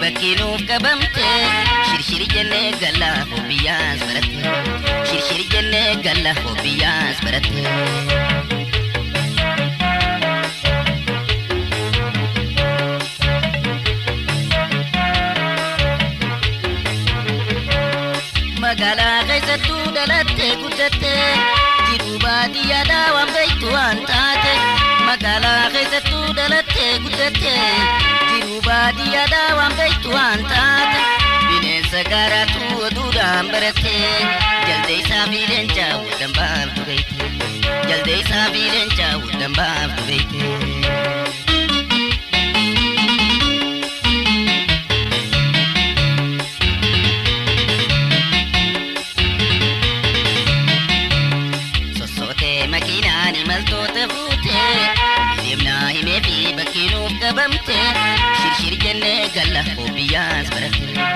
bakkinuuf qabamte shirshiri jennee galla hobiyyaas baratte shirshiri jennee galla hobiyyaas baratte magaalaa keessattuu dhalattee guddatte jiru baadiyyaadhaa waan beektu waan taate magaalaa keessattuu dhalattee guddatte jiru baadiyyaadhaa waan beektu waan taate bineensa gaaraatu oduudhaan baratte jaldeessaa fi leencaa waldaan baaftu beekte jaldeessaa fi leencaa waldaan baaftu beekte makinani maltoota fuute deemnaa himee fi bakkinuuf qabamte shirshiri jennee galla hobiyyaas baratte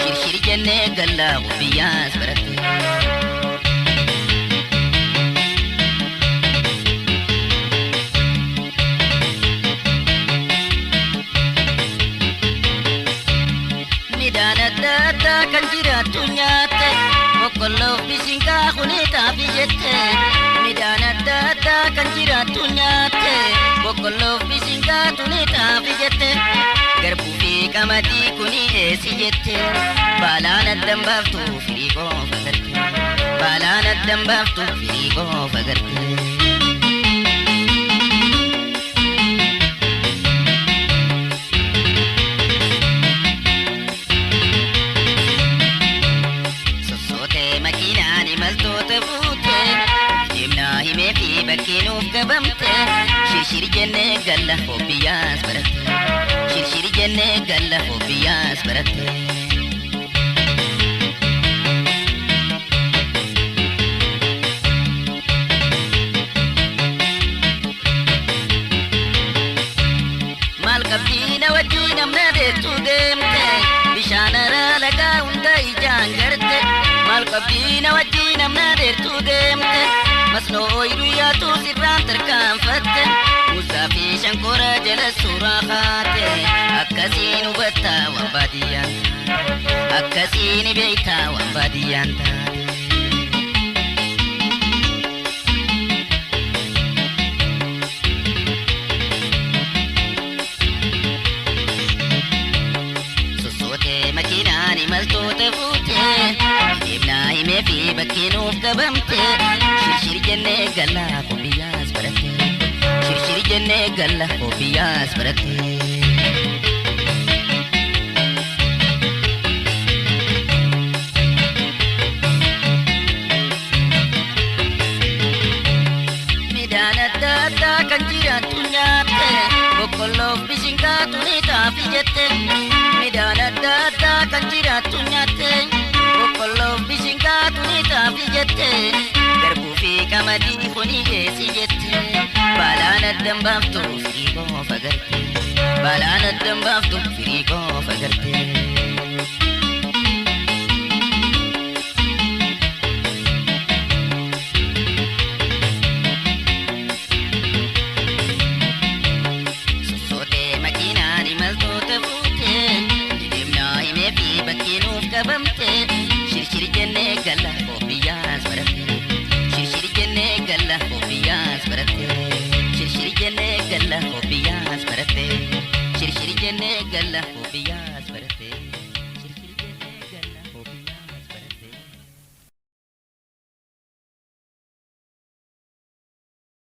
shirshiri jennee galla hobiyyaas baratte midhaan adda addaa kan jiraattu nyaatte boqqolloof bishingaa kuniitaaf jette midhaan adda addaa kan jiraattu nyaatte boqqolloof bishingaa kuniitaaf jette garbuu fi qamadii kuni eessi jette baalaan addan baaftu firii qofa garte baalaan addan baaftu firii qofa garte maltoota fuute deemnaa himee fi bakkinuuf qabamte shirshiri jennee galla hobiyyaas baratte shirshiri jennee galla hobiyyaas baratte maal qabdiina wajjii namna deettuu deemte bishaan araa lagaa hunda ijaan garte maal qabdiina wajjii namna deettuu deemte masnoo oyiruyyaatu sirraan tarkaanfatte musaa fi shankora jala suuraa kaate akkasiin hubattaa waan baadiyyaan akkasiin beektaa waan baadiyyaan taate makinani maltoota fuute deemnaa himee fi bakkinuuf qabamte shirshiri jennee galla hobiyyaas baratte shirshiri jennee galla hobiyyaas baratte midhaan adda addaa kan jiraattu nyaatte boqqolloof bishingaa kuniitaaf jette midhaan adda addaa kan jiraattu nyaatte boqqolloof bishingaa kuniitaaf jette garbuu fi qamadii kuni eessi jette baalaan addan baaftu firii qofa garte baalaan addan baaftu firii qofa garte qabamte shirshiri jennee galla hobiyyaas baratte shirshiri jennee galla hobiyyaas baratte shirshiri jennee galla hobiyyaas baratte shirshiri jennee galla hobiyyaas